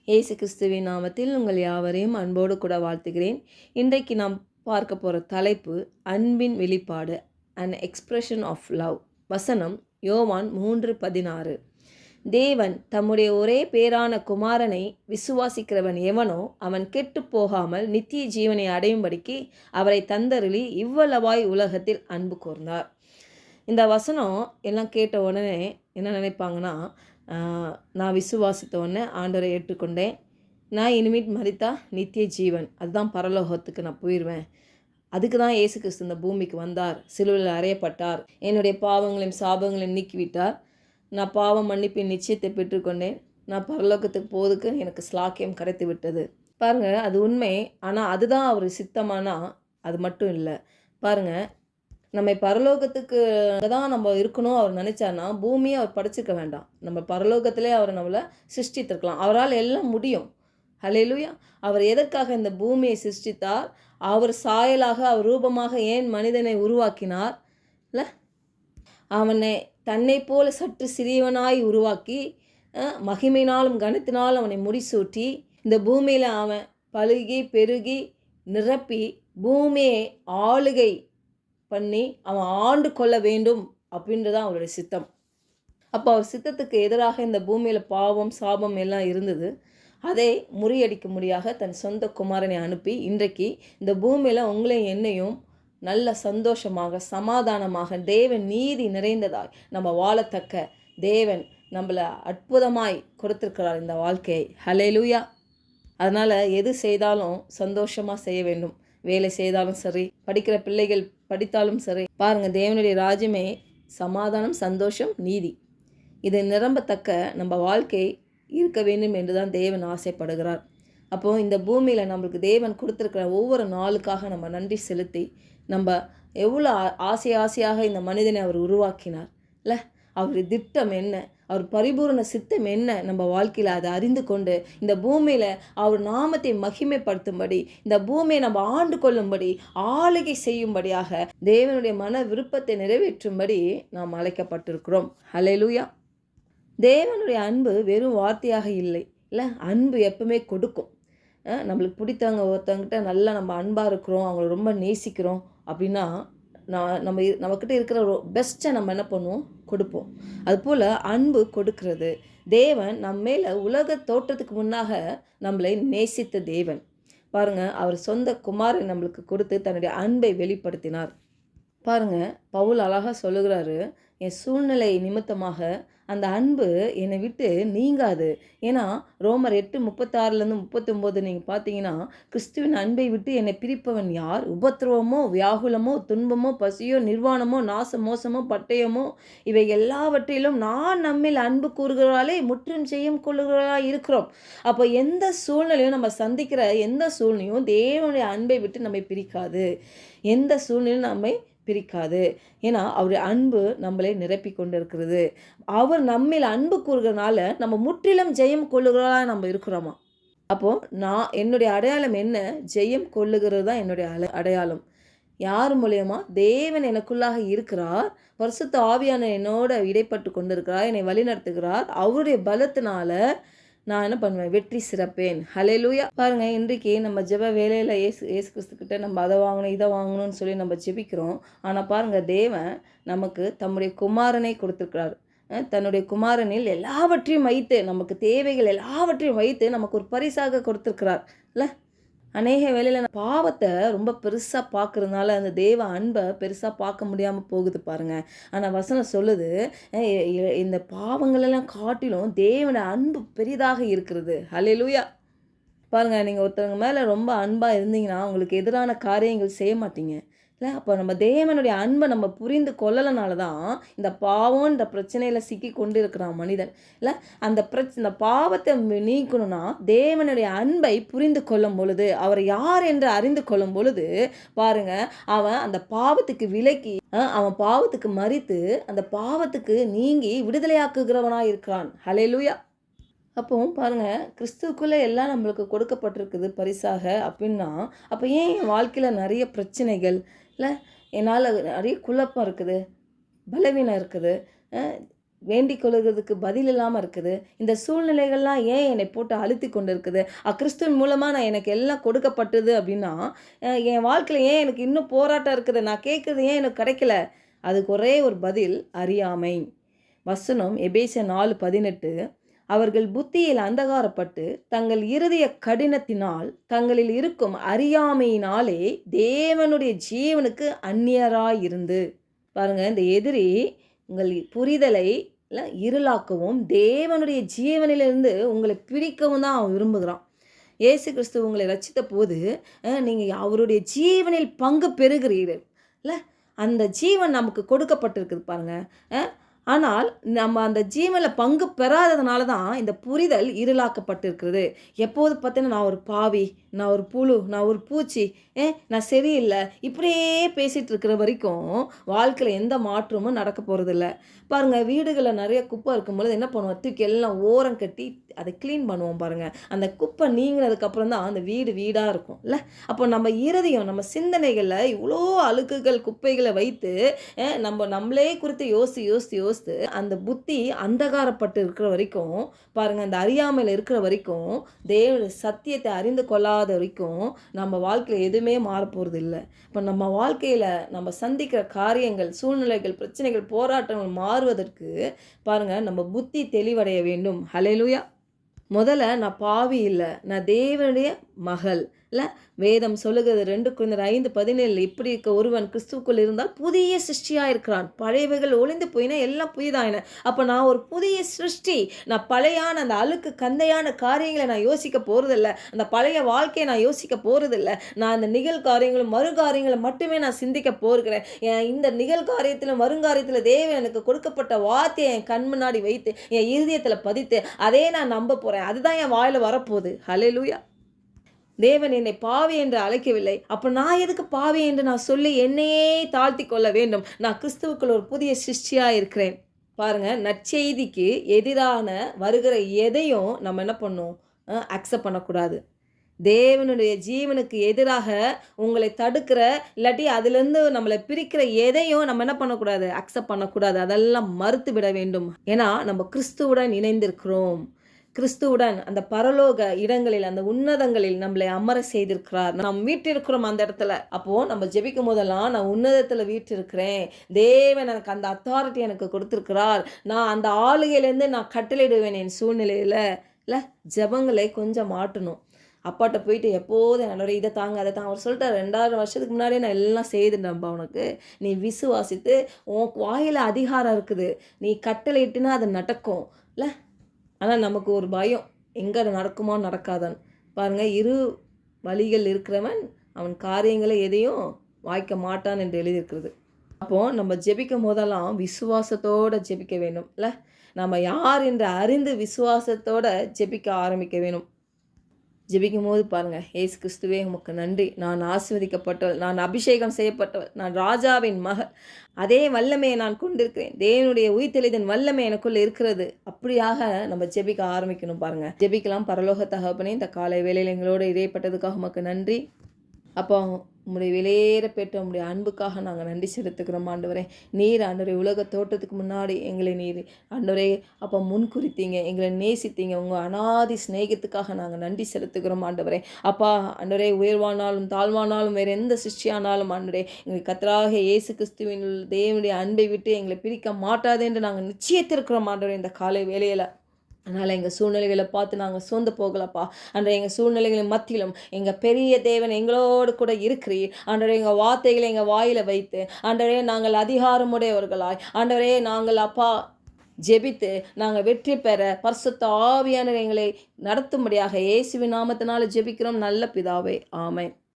இயேசு கிறிஸ்துவின் நாமத்தில் உங்கள் யாவரையும் அன்போடு கூட வாழ்த்துகிறேன். இன்றைக்கு நாம் பார்க்க போகிற தலைப்பு அன்பின் வெளிப்பாடு, அன் எக்ஸ்பிரஷன் ஆஃப் லவ். வசனம் யோவான் 3:16. தேவன் தம்முடைய ஒரே பேரான குமாரனை விசுவாசிக்கிறவன் எவனோ அவன் கெட்டு போகாமல் நித்திய ஜீவனை அடையும்படிக்கு அவரை தந்தருளி இவ்வளவாய் உலகத்தில் அன்பு கூர்ந்தார். இந்த வசனம் எல்லாம் கேட்ட உடனே என்ன நினைப்பாங்கன்னா, நான் விசுவாசித்த உடனே ஆண்டவரை ஏற்றுக்கொண்டேன், நான் இனிமேட் மரித்தா நித்திய ஜீவன், அதுதான் பரலோகத்துக்கு நான் போயிடுவேன், அதுக்கு தான் இயேசு கிறிஸ்து இந்த பூமிக்கு வந்தார், சிலுவையில் அறையப்பட்டார், என்னுடைய பாவங்களையும் சாபங்களையும் நீக்கிவிட்டார், நான் பாவம் மன்னிப்பின் நிச்சயத்தை பெற்றுக்கொண்டேன், நான் பரலோகத்துக்கு போவதுக்கு எனக்கு ஸ்லாக்கியம் கிடைத்து விட்டது. பாருங்கள், அது உண்மை. ஆனால் அதுதான் அவர் சித்தமானா அது மட்டும் இல்லை. பாருங்கள், நம்ம பரலோகத்துக்கு தான் நம்ம இருக்கணும் அவர் நினச்சார்னா பூமியை அவர் படைச்சிக்க வேண்டாம், நம்ம பரலோகத்திலே அவர் நம்மளை சிருஷ்டித்திருக்கலாம். அவரால் எல்லாம் முடியும். ஹல்லேலூயா. அவர் எதற்காக இந்த பூமியை சிருஷ்டித்தார்? அவர் சாயலாக அவர் ரூபமாக ஏன் மனிதனை உருவாக்கினார்? இல்லை, அவனை தன்னை போல சற்று சிறியவனாய் உருவாக்கி மகிமையினாலும் கனத்தினாலும் அவனை முடிசூட்டி இந்த பூமியில் அவன் பழுகி பெருகி நிரப்பி பூமியை ஆளுகை பண்ணி அவன் ஆண்டு கொள்ள வேண்டும் அப்படின்றதான் அவருடைய சித்தம். அப்போ அவர் சித்தத்துக்கு எதிராக இந்த பூமியில் பாவம் சாபம் எல்லாம் இருந்தது. அதை முறியடிக்க முடியாத தன் சொந்த குமாரனை அனுப்பி இன்றைக்கு இந்த பூமியில் உங்களையும் என்னையும் நல்ல சந்தோஷமாக சமாதானமாக தேவன் நீதி நிறைந்ததாய் நம்ம வாழத்தக்க தேவன் நம்மளை அற்புதமாய் கொடுத்திருக்கிறார் இந்த வாழ்க்கையை. ஹல்லேலூயா. அதனால் எது செய்தாலும் சந்தோஷமாக செய்ய வேண்டும். வேலை செய்தாலும் சரி, படிக்கிற பிள்ளைகள் படித்தாலும் சரி. பாருங்கள், தேவனுடைய ராஜ்யமே சமாதானம், சந்தோஷம், நீதி. இது நிரம்பத்தக்க நம்ம வாழ்க்கை இருக்க வேண்டும் என்று தான் தேவன் ஆசைப்படுகிறார். அப்போது இந்த பூமியில் நம்மளுக்கு தேவன் கொடுத்துருக்கிற ஒவ்வொரு நாளுக்காக நம்ம நன்றி செலுத்தி, நம்ம எவ்வளோ ஆசையாக இந்த மனிதனை அவர் உருவாக்கினார் இல்லை, அவருடைய திட்டம் என்ன, அவர் பரிபூர்ண சித்தம் என்ன, நம்ம வாழ்க்கையில் அதை அறிந்து கொண்டு இந்த பூமியில் அவர் நாமத்தை மகிமைப்படுத்தும்படி, இந்த பூமியை நம்ம ஆண்டு கொள்ளும்படி, ஆளுகை செய்யும்படியாக தேவனுடைய மன விருப்பத்தை நிறைவேற்றும்படி நாம் அழைக்கப்பட்டிருக்கிறோம். ஹல்லேலூயா. தேவனுடைய அன்பு வெறும் வார்த்தையாக இல்லை இல்லை, அன்பு எப்பவுமே கொடுக்கும். நம்மளுக்கு பிடித்தவங்க ஒருத்தவங்கிட்ட நல்லா நம்ம அன்பாக இருக்கிறோம், அவங்கள ரொம்ப நேசிக்கிறோம் அப்படின்னா நம்மக்கிட்ட இருக்கிற பெஸ்ட்டை நம்ம என்ன பண்ணுவோம், கொடுப்போம். அதுபோல் அன்பு கொடுக்கிறது. தேவன் நம்ம மேலே உலக தோற்றத்துக்கு முன்னாக நம்மளை நேசித்த தேவன். பாருங்கள், அவர் சொந்த குமாரனை நம்மளுக்கு கொடுத்து தன்னுடைய அன்பை வெளிப்படுத்தினார். பாருங்கள், பவுல் அழகாக சொல்லுகிறாரு, என் சூழ்நிலை நிமித்தமாக அந்த அன்பு என்னை விட்டு நீங்காது. ஏன்னா ரோமர் 8:36-39 நீங்கள் பார்த்தீங்கன்னா, கிறிஸ்துவின் அன்பை விட்டு என்னை பிரிப்பவன் யார்? உபத்திரவமோ, வியாகுலமோ, துன்பமோ, பசியோ, நிர்வாணமோ, நாச மோசமோ, பட்டயமோ, இவை எல்லாவற்றிலும் நான் நம்மில் அன்பு கூறுகிறாலே முற்றும் செய்யும் கொள்ளுகிறவர்களாக இருக்கிறோம். அப்போ எந்த சூழ்நிலையும் நம்ம சந்திக்கிற எந்த சூழ்நிலையும் தேவனுடைய அன்பை விட்டு நம்மை பிரிக்காது. எந்த சூழ்நிலையும் நம்மை பிரிக்காது. ஏன்னா அவருடைய அன்பு நம்மளை நிரப்பி கொண்டு இருக்கிறது. அவர் நம்மில் அன்பு கூறுகிறனால நம்ம முற்றிலும் ஜெயம் கொள்ளுகிறதா நம்ம இருக்கிறோமா? அப்போது என்னுடைய அடையாளம் என்ன? ஜெயம் கொள்ளுகிறது தான் என்னுடைய அடையாளம். யார் மூலியமா? தேவன் எனக்குள்ளாக இருக்கிறார், பரிசுத்த ஆவியான என்னோட இடைப்பட்டு கொண்டிருக்கிறார், என்னை வழி நடத்துகிறார். அவருடைய பலத்தினால நான் என்ன பண்ணுவேன்? வெற்றி சிறப்பேன். ஹல்லேலூயா. பாருங்கள், இன்றைக்கு நம்ம ஜெப வேலையில் ஏசு கிறிஸ்துக்கிட்ட நம்ம அதை வாங்கணும் இதை வாங்கணும்னு சொல்லி நம்ம ஜெபிக்கிறோம். ஆனால் பாருங்கள், தேவன் நமக்கு தம்முடைய குமாரனை கொடுத்துருக்கிறார். தன்னுடைய குமாரனில் எல்லாவற்றையும் வைத்து, நமக்கு தேவைகள் எல்லாவற்றையும் வைத்து நமக்கு ஒரு பரிசாக கொடுத்துருக்கிறார் இல்லை. அநேக வேளையில் பாவத்தை ரொம்ப பெருசாக பார்க்குறதுனால அந்த தேவ அன்பை பெருசாக பார்க்க முடியாமல் போகுது பாருங்கள். ஆனால் வசனம் சொல்லுது, இந்த பாவங்களெல்லாம் காட்டிலும் தேவனோட அன்பு பெரிதாக இருக்கிறது. ஹல்லேலூயா. பாருங்கள், நீங்கள் ஒருத்தவங்க மேலே ரொம்ப அன்பாக இருந்தீங்கன்னா உங்களுக்கு எதிரான காரியங்கள் செய்ய மாட்டீங்க இல்லை. அப்போ நம்ம தேவனுடைய அன்பை நம்ம புரிந்து கொள்ளலனால தான் இந்த பாவம்ன்ற பிரச்சனையில் சிக்கி கொண்டு இருக்கிறான் மனிதன் இல்லை. இந்த பாவத்தை நீக்கணும்னா தேவனுடைய அன்பை புரிந்து கொள்ளும் பொழுது, அவர் யார் என்று அறிந்து கொள்ளும் பொழுது பாருங்கள், அவன் அந்த பாவத்துக்கு விலக்கி அவன் பாவத்துக்கு மரித்து அந்த பாவத்துக்கு நீங்கி விடுதலையாக்குகிறவனாக இருக்கிறான். ஹல்லேலூயா. அப்போ பாருங்கள், கிறிஸ்துவுக்குள்ளே எல்லாம் நம்மளுக்கு கொடுக்கப்பட்டிருக்குது பரிசாக அப்படின்னா, அப்போ ஏன் என் வாழ்க்கையில் நிறைய பிரச்சனைகள் இல்லை, என்னால் நிறைய குழப்பம் இருக்குது, பலவீனம் இருக்குது, வேண்டிக் கொள்கிறதுக்கு பதில் இல்லாமல் இருக்குது. இந்த சூழ்நிலைகள்லாம் ஏன் என்னை போட்டு அழுத்தி கொண்டு இருக்குது? கிறிஸ்துவின் மூலமாக நான் எனக்கு எல்லாம் கொடுக்கப்பட்டது அப்படின்னா, என் வாழ்க்கையில் ஏன் எனக்கு இன்னும் போராட்டம் இருக்குது? நான் கேட்குறது ஏன் எனக்கு கிடைக்கல? அதுக்கு ஒரே ஒரு பதில், அறியாமை. வசனம் எபேசியர் 4:18, அவர்கள் புத்தியில் அந்தகாரப்பட்டு தங்கள் இருதய கடினத்தினால் தங்களில் இருக்கும் அறியாமையினாலே தேவனுடைய ஜீவனுக்கு அந்நியராயிருந்து. பாருங்க, இந்த எதிரி உங்கள் புரிதலை இருளாக்கவும் தேவனுடைய ஜீவனிலிருந்து உங்களை பிரிக்கவும் தான் அவன் விரும்புகிறான். இயேசு கிறிஸ்து உங்களை ரட்சித்த போது நீங்கள் அவருடைய ஜீவனில் பங்கு பெறுகிறீர்கள் இல்லை? அந்த ஜீவன் நமக்கு கொடுக்கப்பட்டிருக்குது பாருங்க. ஆனால் நம்ம அந்த ஜீவனில் பங்கு பெறாததுனால தான் இந்த புரிதல் இருளாக்கப்பட்டிருக்கிறது. எப்போது பார்த்தீங்கன்னா, நான் ஒரு பாவி, நான் ஒரு புழு, நான் ஒரு பூச்சி, நான் சரியில்லை, இப்படியே பேசிகிட்டு இருக்கிற வரைக்கும் வாழ்க்கையில் எந்த மாற்றமும் நடக்க போகிறதில்ல. பாருங்கள், வீடுகளில் நிறைய குப்பை இருக்கும்பொழுது என்ன பண்ணுவோம்? தூக்கி எல்லாம் ஓரம் கட்டி அதை க்ளீன் பண்ணுவோம் பாருங்கள். அந்த குப்பை நீங்கினதுக்கப்புறம் தான் அந்த வீடு வீடாக இருக்கும் இல்லை? அப்போ நம்ம இருதயம், நம்ம சிந்தனைகளில் இவ்வளோ அழுக்குகள், குப்பைகளை வைத்து நம்மளே குறித்து யோசித்து அந்த புத்தி அந்தகாரப்பட்டு இருக்கிற வரைக்கும் பாருங்கள், அந்த அறியாமையில் இருக்கிற வரைக்கும், தேவ சத்தியத்தை அறிந்து கொள்ளாத வரைக்கும் நம்ம வாழ்க்கையில் எதுவுமே மாறப்போகிறது இல்லை. இப்போ நம்ம வாழ்க்கையில் நம்ம சந்திக்கிற காரியங்கள், சூழ்நிலைகள், பிரச்சனைகள், போராட்டங்கள் மாறுவதற்கு பாருங்கள், நம்ம புத்தி தெளிவடைய வேண்டும். ஹல்லேலூயா. முதல்ல நான் பாவி இல்லை, நான் தேவனுடைய மகள் இல்லை? வேதம் சொல்லுகிறது 2 Corinthians 5:17, இப்படி இருக்க ஒருவன் கிறிஸ்துவுக்குள் இருந்தால் புதிய சிருஷ்டியாக இருக்கிறான், பழையவைகள் ஒளிந்து போயினா எல்லாம் புதிதாயின. அப்போ நான் ஒரு புதிய சிருஷ்டி. நான் பழையான அந்த அழுக்கு கந்தையான காரியங்களை நான் யோசிக்க போகிறதில்ல, அந்த பழைய வாழ்க்கையை நான் யோசிக்க போகிறதில்ல. நான் அந்த நிகழ்காரியங்களும் மறுகாரியங்களை மட்டுமே நான் சிந்திக்க போகிறேன். இந்த நிகழ்காரியத்திலும் வருங்காரியத்தில் தேவன் எனக்கு கொடுக்கப்பட்ட வார்த்தையை என் கண் முன்னாடி வைத்து என் இருதயத்தில் பதித்து அதே நான் நம்ப போகிறேன். அதுதான் என் வாயில் வரப்போகுது. ஹல்லேலூயா. தேவன் என்னை பாவி என்று அழைக்கவில்லை. அப்போ நான் எதுக்கு பாவி என்று நான் சொல்லி என்னையே தாழ்த்தி கொள்ள வேண்டும்? நான் கிறிஸ்துவுக்குள் ஒரு புதிய சிருஷ்டியாக இருக்கிறேன். பாருங்கள், நற்செய்திக்கு எதிரான வருகிற எதையும் நம்ம என்ன பண்ணணும்? அக்செப்ட் பண்ணக்கூடாது. தேவனுடைய ஜீவனுக்கு எதிராக உங்களை தடுக்கிற, இல்லாட்டி அதுலேருந்து நம்மளை பிரிக்கிற எதையும் நம்ம என்ன பண்ணக்கூடாது? அக்செப்ட் பண்ணக்கூடாது. அதெல்லாம் மறுத்து விட வேண்டும். ஏன்னா நம்ம கிறிஸ்துவுடன் இணைந்திருக்கிறோம். கிறிஸ்துவுடன் அந்த பரலோக இடங்களில், அந்த உன்னதங்களில் நம்மளை அமர செய்திருக்கிறார். நாம் வீட்டிருக்கிறோம் அந்த இடத்துல. அப்போது நம்ம ஜெபிக்கும் போதெல்லாம், நான் உன்னதத்தில் வீட்டிருக்கிறேன், தேவன் எனக்கு அந்த அத்தாரிட்டி எனக்கு கொடுத்துருக்கிறார், நான் அந்த ஆளுகையிலேருந்து நான் கட்டளையிடுவேன் என் சூழ்நிலையில் இல்லை? ஜெபங்களை கொஞ்சம் மாட்டணும். அப்பாட்ட போயிட்டு எப்போதும் என்னோட இதை தாங்க அதை தாங்க. அவர் சொல்லிட்டார், 2000 வருஷத்துக்கு முன்னாடியே நான் எல்லாம் செய்துட்டேன்ப்பா உனக்கு. நீ விசுவாசித்து உன் வாயில் அதிகாரம் இருக்குது, நீ கட்டளையிட்டுனா அது நடக்கும் இல்லை? ஆனால் நமக்கு ஒரு பயம், எங்கே நடக்குமா நடக்காதான்னு. பாருங்கள், 2 வழிகள் இருக்கிறவன் அவன் காரியங்களை எதையும் வாய்க்க மாட்டான் என்று எழுதியிருக்கிறது. அப்போது நம்ம ஜெபிக்கும் போதெல்லாம் விசுவாசத்தோடு ஜெபிக்க வேண்டும் இல்லை? நம்ம யார் என்று அறிந்து விசுவாசத்தோடு ஜெபிக்க ஆரம்பிக்க வேணும். ஜெபிக்கும் போது பாருங்கள், ஏசு கிறிஸ்துவே உமக்கு நன்றி, நான் ஆசீர்வதிக்கப்பட்டவள், நான் அபிஷேகம் செய்யப்பட்டவள், நான் ராஜாவின் மகள், அதே வல்லமையை நான் கொண்டிருக்கிறேன், தேவனுடைய உயிர்த்தெழுதலின் வல்லமை எனக்குள்ள இருக்கிறது. அப்படியாக நம்ம ஜெபிக்க ஆரம்பிக்கணும். பாருங்கள், ஜெபிக்கலாம். பரலோக தகப்பனே, இந்த காலை வேளையில் எங்களோடு இடைப்பட்டதுக்காக உமக்கு நன்றி. அப்போ உம்முடைய விலையேற பெற்ற உம்முடைய அன்புக்காக நாங்கள் நன்றி செலுத்துக்கிறோம் ஆண்டவரே. நீர் ஆண்டவரே உலக தோட்டத்துக்கு முன்னாடி எங்களை நீர் ஆண்டவரே அப்போ முன்குறித்தீங்க, எங்களை நேசித்தீங்க. உங்கள் அனாதி ஸ்நேகத்துக்காக நாங்கள் நன்றி செலுத்துக்கிறோம் ஆண்டவரே. அப்பா ஆண்டவரே, உயர்வானாலும் தாழ்வானாலும் வேறு எந்த சிருஷ்டியானாலும் ஆண்டவரே, எங்கள் கர்த்தராக இயேசு கிறிஸ்துவின் தேவனுடைய அன்பை விட்டு எங்களை பிரிக்க மாட்டாது என்று நாங்கள் நிச்சயத்திருக்கிறோம் ஆண்டவரே இந்த காலை வேளையில். அதனால் எங்கள் சூழ்நிலைகளை பார்த்து நாங்கள் சோர்ந்து போகலப்பா. அன்றைய எங்கள் சூழ்நிலைகளின் மத்தியிலும் எங்கள் பெரிய தேவன் எங்களோடு கூட இருக்கிறீர். ஆண்டவரே, எங்கள் வார்த்தைகளை எங்கள் வாயில் வைத்து ஆண்டவரே நாங்கள் அதிகாரமுடையவர்களாய் ஆண்டவரே நாங்கள் அப்பா ஜெபித்து நாங்கள் வெற்றி பெற பரிசுத்த ஆவியானவர் எங்களை நடத்தும்படியாக இயேசுவின் நாமத்தினால ஜெபிக்கிறோம் நல்ல பிதாவே. ஆமென்.